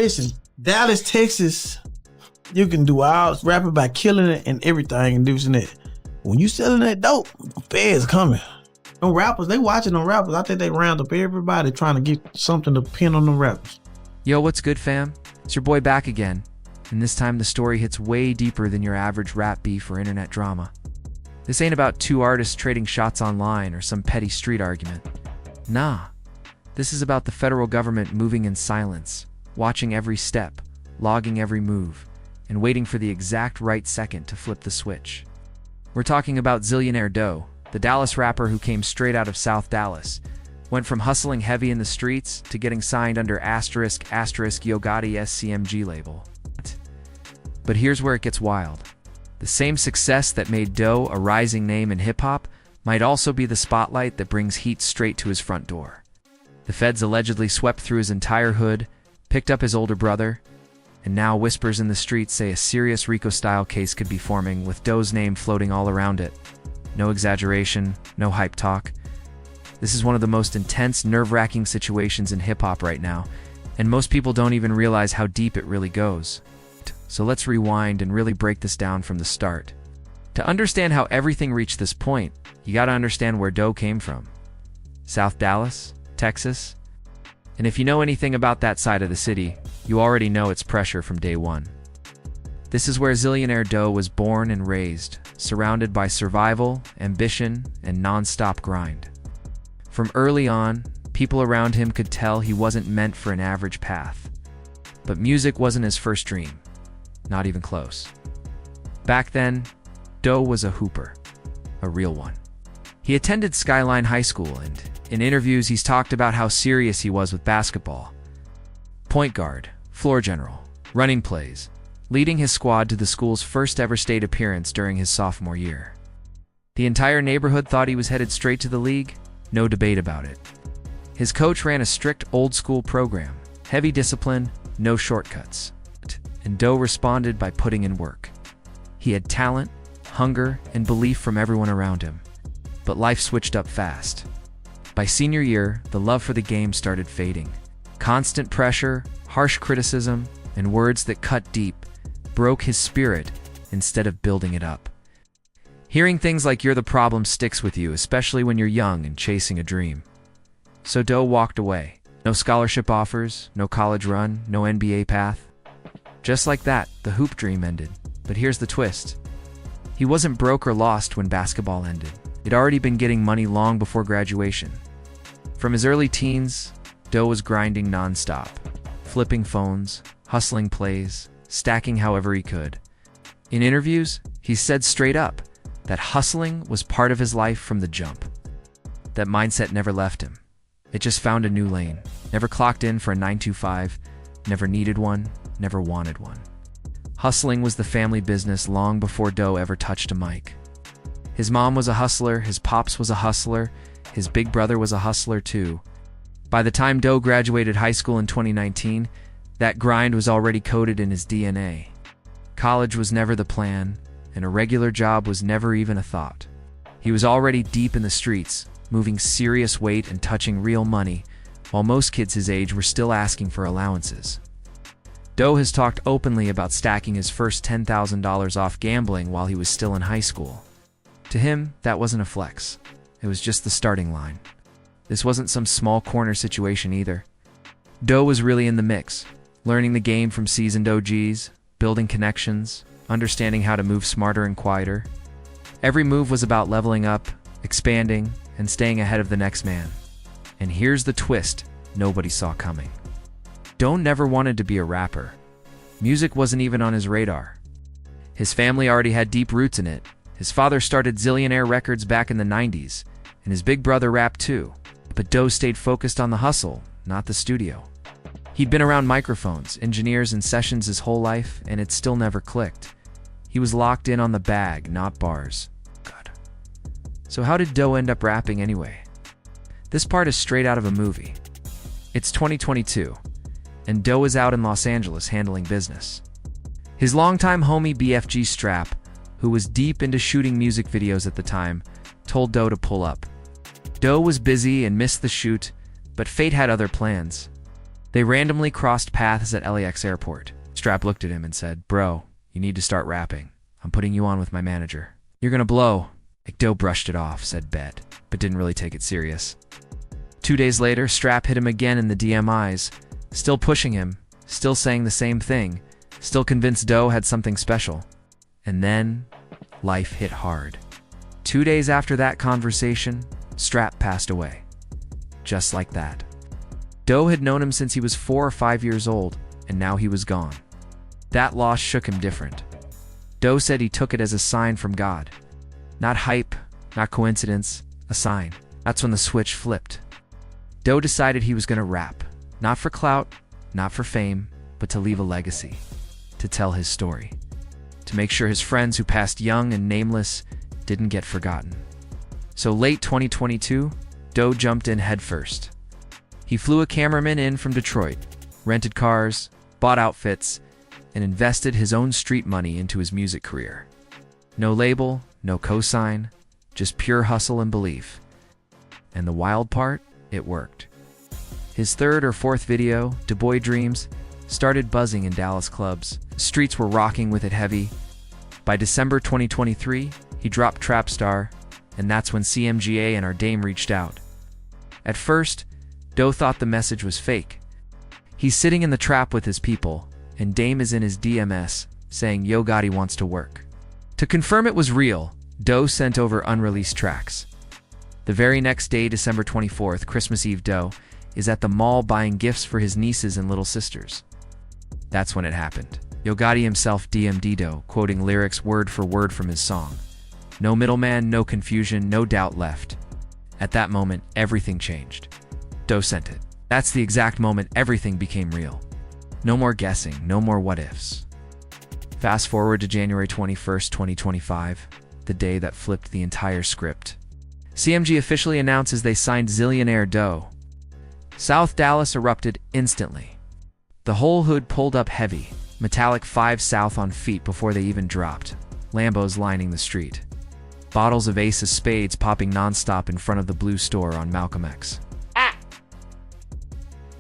Listen, Dallas, Texas, you can do all rapping by killing it and everything and doing that. When you selling that dope, feds coming. Them rappers, they watching them rappers. I think they round up everybody trying to get something to pin on them rappers. Yo, what's good, fam? It's your boy back again. And this time the story hits way deeper than your average rap beef or internet drama. This ain't about two artists trading shots online or some petty street argument. Nah. This is about the federal government moving in silence, watching every step, logging every move, and waiting for the exact right second to flip the switch. We're talking about Zillionaire Doe, the Dallas rapper who came straight out of South Dallas, went from hustling heavy in the streets to getting signed under *** Yo Gotti SCMG label. But here's where it gets wild. The same success that made Doe a rising name in hip-hop might also be the spotlight that brings heat straight to his front door. The feds allegedly swept through his entire hood, picked up his older brother, and now whispers in the streets say a serious RICO-style case could be forming with Doe's name floating all around it. No exaggeration, no hype talk. This is one of the most intense, nerve-wracking situations in hip-hop right now, and most people don't even realize how deep it really goes. So let's rewind and really break this down from the start. To understand how everything reached this point, you gotta understand where Doe came from. South Dallas, Texas. And if you know anything about that side of the city, you already know it's pressure from day one. This is where Zillionaire Doe was born and raised, surrounded by survival, ambition, and non-stop grind. From early on, people around him could tell he wasn't meant for an average path. But music wasn't his first dream. Not even close. Back then, Doe was a hooper. A real one. He attended Skyline High School, and in interviews he's talked about how serious he was with basketball. Point guard, floor general, running plays, leading his squad to the school's first ever state appearance during his sophomore year. The entire neighborhood thought he was headed straight to the league, no debate about it. His coach ran a strict old-school program, heavy discipline, no shortcuts. And Doe responded by putting in work. He had talent, hunger, and belief from everyone around him. But life switched up fast. By senior year, the love for the game started fading. Constant pressure, harsh criticism, and words that cut deep broke his spirit instead of building it up. Hearing things like "you're the problem" sticks with you, especially when you're young and chasing a dream. So Doe walked away. No scholarship offers, no college run, no NBA path. Just like that, the hoop dream ended. But here's the twist. He wasn't broke or lost when basketball ended. He'd already been getting money long before graduation. From his early teens, Doe was grinding non-stop, flipping phones, hustling plays, stacking however he could. In interviews, he said straight up that hustling was part of his life from the jump. That mindset never left him. It just found a new lane. Never clocked in for a 9-to-5, never needed one, never wanted one. Hustling was the family business long before Doe ever touched a mic. His mom was a hustler, his pops was a hustler, his big brother was a hustler too. By the time Doe graduated high school in 2019, that grind was already coded in his DNA. College was never the plan, and a regular job was never even a thought. He was already deep in the streets, moving serious weight and touching real money, while most kids his age were still asking for allowances. Doe has talked openly about stacking his first $10,000 off gambling while he was still in high school. To him, that wasn't a flex. It was just the starting line. This wasn't some small corner situation either. Doe was really in the mix, learning the game from seasoned OGs, building connections, understanding how to move smarter and quieter. Every move was about leveling up, expanding, and staying ahead of the next man. And here's the twist nobody saw coming. Doe never wanted to be a rapper. Music wasn't even on his radar. His family already had deep roots in it. His father started Zillionaire Records back in the 90s, and his big brother rapped too. But Doe stayed focused on the hustle, not the studio. He'd been around microphones, engineers, and sessions his whole life, and it still never clicked. He was locked in on the bag, not bars. God. So how did Doe end up rapping anyway? This part is straight out of a movie. It's 2022. And Doe is out in Los Angeles handling business. His longtime homie BFG Strap, who was deep into shooting music videos at the time, told Doe to pull up. Doe was busy and missed the shoot, but fate had other plans. They randomly crossed paths at LAX airport. Strap looked at him and said, "Bro, you need to start rapping. I'm putting you on with my manager. You're gonna blow." Doe brushed it off, said bet, but didn't really take it serious. 2 days later, Strap hit him again in the DMIs, still pushing him, still saying the same thing, still convinced Doe had something special. And then, life hit hard. 2 days after that conversation, Strap passed away. Just like that. Doe had known him since he was 4 or 5 years old, and now he was gone. That loss shook him different. Doe said he took it as a sign from God. Not hype, not coincidence, a sign. That's when the switch flipped. Doe decided he was going to rap, not for clout, not for fame, but to leave a legacy, to tell his story, to make sure his friends who passed young and nameless didn't get forgotten. So late 2022, Doe jumped in headfirst. He flew a cameraman in from Detroit, rented cars, bought outfits, and invested his own street money into his music career. No label, no cosign, just pure hustle and belief. And the wild part? It worked. His third or fourth video, Du Bois Dreams, started buzzing in Dallas clubs. The streets were rocking with it heavy. By December 2023, he dropped Trap Star, and that's when CMGA and our Dame reached out. At first, Doe thought the message was fake. He's sitting in the trap with his people, and Dame is in his DMS, saying Yo Gotti wants to work. To confirm it was real, Doe sent over unreleased tracks. The very next day, December 24th, Christmas Eve, Doe is at the mall buying gifts for his nieces and little sisters. That's when it happened. Yo Gotti himself DM'd Doe, quoting lyrics word for word from his song. No middleman, no confusion, no doubt left. At that moment, everything changed. Doe sent it. That's the exact moment everything became real. No more guessing, no more what-ifs. Fast forward to January 21st, 2025, the day that flipped the entire script. CMG officially announces they signed Zillionaire Doe. South Dallas erupted instantly. The whole hood pulled up heavy, metallic 5 South on feet before they even dropped, Lambos lining the street. Bottles of Ace of Spades popping nonstop in front of the Blue Store on Malcolm X.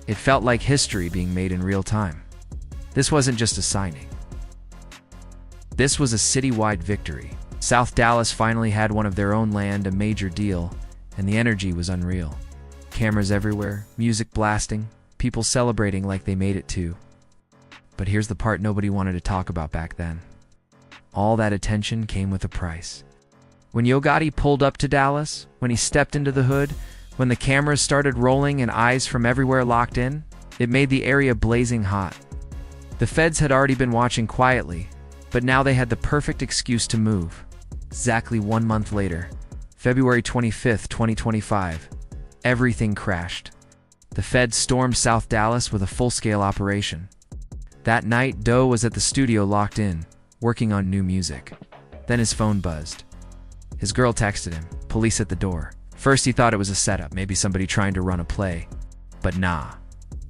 It felt like history being made in real time. This wasn't just a signing. This was a citywide victory. South Dallas finally had one of their own land, a major deal, and the energy was unreal. Cameras everywhere, music blasting, people celebrating like they made it too. But here's the part nobody wanted to talk about back then. All that attention came with a price. When Yo Gotti pulled up to Dallas, when he stepped into the hood, when the cameras started rolling and eyes from everywhere locked in, it made the area blazing hot. The feds had already been watching quietly, but now they had the perfect excuse to move. Exactly 1 month later, February 25th, 2025, everything crashed. The feds stormed South Dallas with a full-scale operation. That night, Doe was at the studio locked in, working on new music. Then his phone buzzed. His girl texted him, police at the door. First he thought it was a setup, maybe somebody trying to run a play. But nah,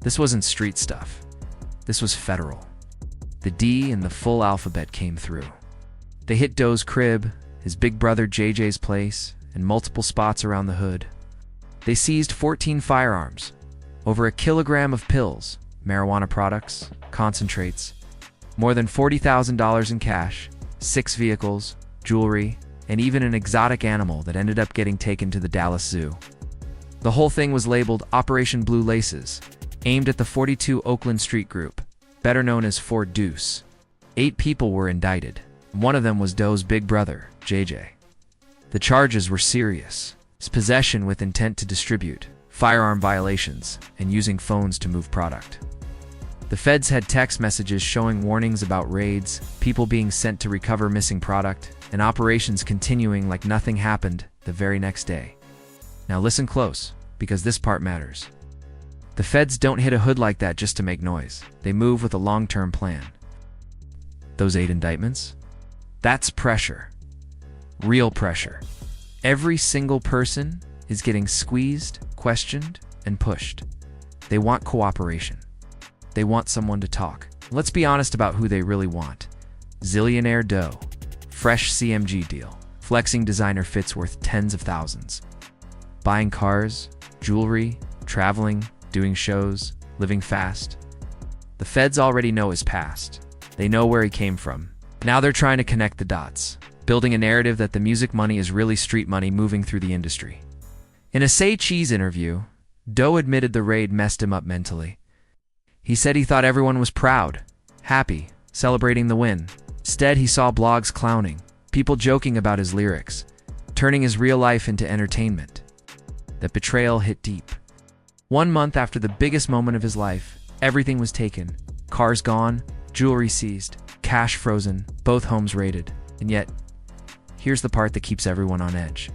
this wasn't street stuff. This was federal. The D and the full alphabet came through. They hit Doe's crib, his big brother JJ's place, and multiple spots around the hood. They seized 14 firearms, over 1 kilogram of pills, marijuana products, concentrates, more than $40,000 in cash, 6 vehicles, jewelry, and even an exotic animal that ended up getting taken to the Dallas Zoo. The whole thing was labeled Operation Blue Laces, aimed at the 42 Oakland Street Group, better known as 4 Deuce. 8 people were indicted. One of them was Doe's big brother, JJ. The charges were serious. Possession with intent to distribute, firearm violations, and using phones to move product. The feds had text messages showing warnings about raids, people being sent to recover missing product, and operations continuing like nothing happened the very next day. Now listen close, because this part matters. The feds don't hit a hood like that just to make noise. They move with a long-term plan. Those 8 indictments? That's pressure. Real pressure. Every single person is getting squeezed, questioned, and pushed. They want cooperation. They want someone to talk. Let's be honest about who they really want. Zillionaire Doe. Fresh CMG deal. Flexing designer fits worth tens of thousands. Buying cars, jewelry, traveling, doing shows, living fast. The feds already know his past. They know where he came from. Now they're trying to connect the dots, building a narrative that the music money is really street money moving through the industry. In a Say Cheese interview, Doe admitted the raid messed him up mentally. He said he thought everyone was proud, happy, celebrating the win. Instead, he saw blogs clowning, people joking about his lyrics, turning his real life into entertainment. That betrayal hit deep. 1 month after the biggest moment of his life, everything was taken. Cars gone, jewelry seized, cash frozen, both homes raided. And yet, here's the part that keeps everyone on edge.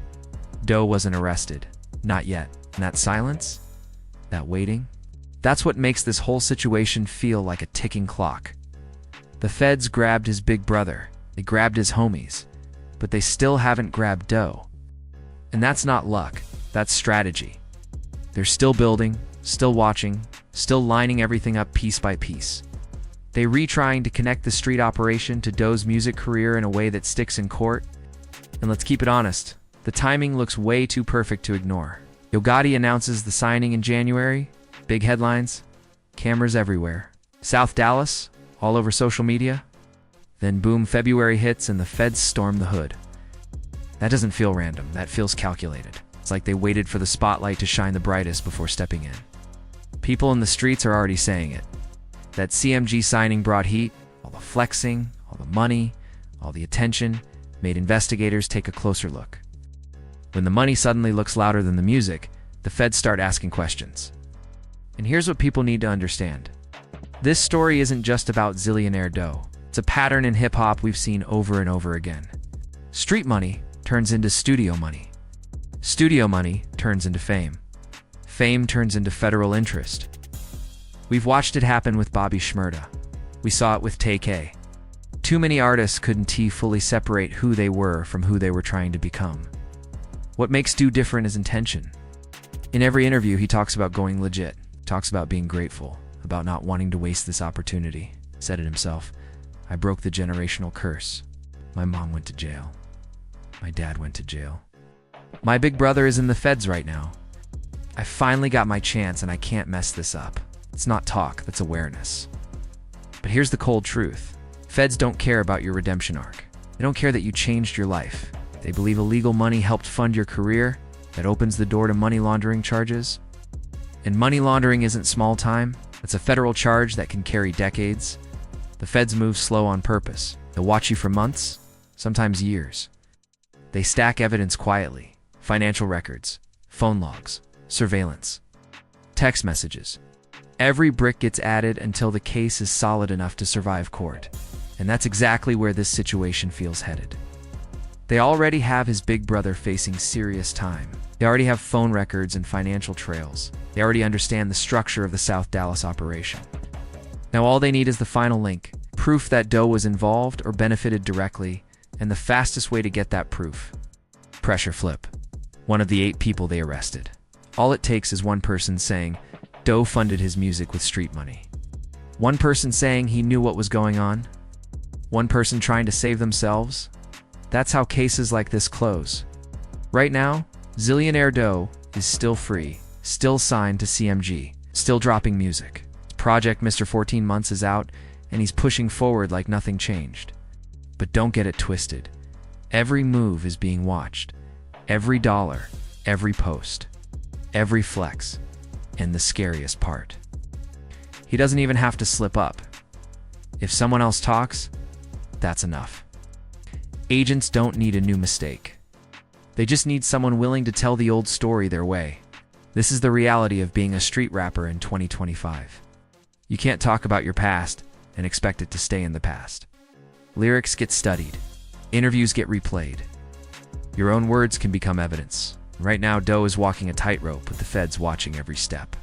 Doe wasn't arrested. Not yet. And that silence? That waiting? That's what makes this whole situation feel like a ticking clock. The feds grabbed his big brother. They grabbed his homies. But they still haven't grabbed Doe. And that's not luck. That's strategy. They're still building, still watching, still lining everything up piece by piece. They retrying to connect the street operation to Doe's music career in a way that sticks in court. And let's keep it honest, the timing looks way too perfect to ignore. Yo Gotti announces the signing in January, big headlines, cameras everywhere. South Dallas, all over social media. Then boom, February hits and the feds storm the hood. That doesn't feel random, that feels calculated. It's like they waited for the spotlight to shine the brightest before stepping in. People in the streets are already saying it. That CMG signing brought heat, all the flexing, all the money, all the attention, made investigators take a closer look. When the money suddenly looks louder than the music, the feds start asking questions. And here's what people need to understand. This story isn't just about Zillionaire Doe. It's a pattern in hip-hop we've seen over and over again. Street money turns into studio money. Studio money turns into fame. Fame turns into federal interest. We've watched it happen with Bobby Shmurda. We saw it with Tay-K. Too many artists couldn't fully separate who they were from who they were trying to become. What makes Doe different is intention. In every interview, he talks about going legit, talks about being grateful, about not wanting to waste this opportunity. Said it himself, I broke the generational curse. My mom went to jail. My dad went to jail. My big brother is in the feds right now. I finally got my chance and I can't mess this up. It's not talk, that's awareness. But here's the cold truth. Feds don't care about your redemption arc. They don't care that you changed your life. They believe illegal money helped fund your career, that opens the door to money laundering charges. And money laundering isn't small time. It's a federal charge that can carry decades. The feds move slow on purpose. They'll watch you for months, sometimes years. They stack evidence quietly. Financial records, phone logs, surveillance, text messages. Every brick gets added until the case is solid enough to survive court. And that's exactly where this situation feels headed. They already have his big brother facing serious time. They already have phone records and financial trails. They already understand the structure of the South Dallas operation. Now all they need is the final link, proof that Doe was involved or benefited directly, and the fastest way to get that proof. Pressure flip. One of the 8 people they arrested. All it takes is one person saying, Doe funded his music with street money. One person saying he knew what was going on. One person trying to save themselves. That's how cases like this close. Right now, Zillionaire Doe is still free, still signed to CMG, still dropping music. His project Mr. 14 Months is out, and he's pushing forward like nothing changed. But don't get it twisted. Every move is being watched. Every dollar, every post, every flex, and the scariest part. He doesn't even have to slip up. If someone else talks, that's enough. Agents don't need a new mistake. They just need someone willing to tell the old story their way. This is the reality of being a street rapper in 2025. You can't talk about your past and expect it to stay in the past. Lyrics get studied. Interviews get replayed. Your own words can become evidence. Right now, Doe is walking a tightrope with the feds watching every step.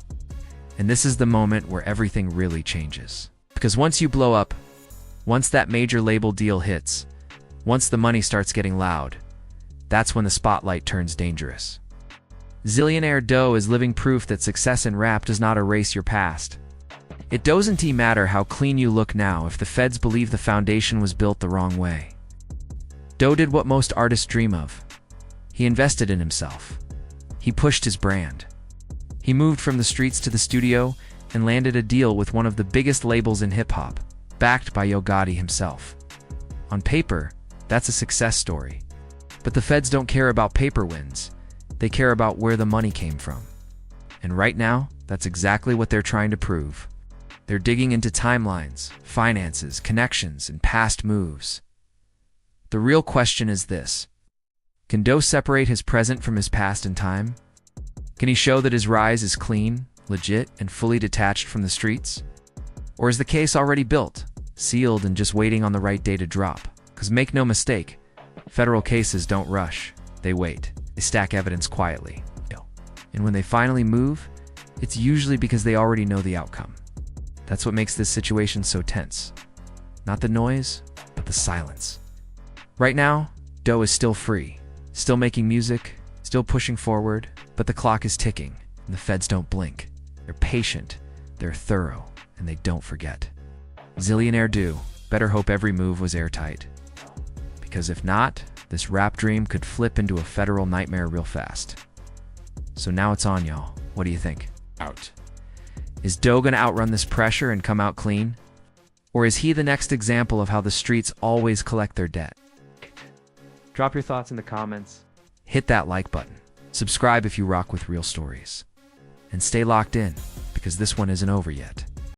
And this is the moment where everything really changes. Because once you blow up, once that major label deal hits, once the money starts getting loud, that's when the spotlight turns dangerous. Zillionaire Doe is living proof that success in rap does not erase your past. It doesn't matter how clean you look now if the feds believe the foundation was built the wrong way. Doe did what most artists dream of. He invested in himself. He pushed his brand. He moved from the streets to the studio, and landed a deal with one of the biggest labels in hip-hop, backed by Yo Gotti himself. On paper, that's a success story. But the feds don't care about paper wins. They care about where the money came from. And right now, that's exactly what they're trying to prove. They're digging into timelines, finances, connections, and past moves. The real question is this: can Doe separate his present from his past in time? Can he show that his rise is clean, legit, and fully detached from the streets? Or is the case already built, sealed, and just waiting on the right day to drop? Because make no mistake, federal cases don't rush. They wait. They stack evidence quietly. And when they finally move, it's usually because they already know the outcome. That's what makes this situation so tense. Not the noise, but the silence. Right now, Doe is still free, still making music, still pushing forward, but the clock is ticking, and the feds don't blink. They're patient, they're thorough, and they don't forget. Zillionaire Doe better hope every move was airtight. Because if not, this rap dream could flip into a federal nightmare real fast. So now it's on, y'all. What do you think? Out. Is Doe gonna outrun this pressure and come out clean? Or is he the next example of how the streets always collect their debt? Drop your thoughts in the comments. Hit that like button. Subscribe if you rock with real stories. And stay locked in, because this one isn't over yet.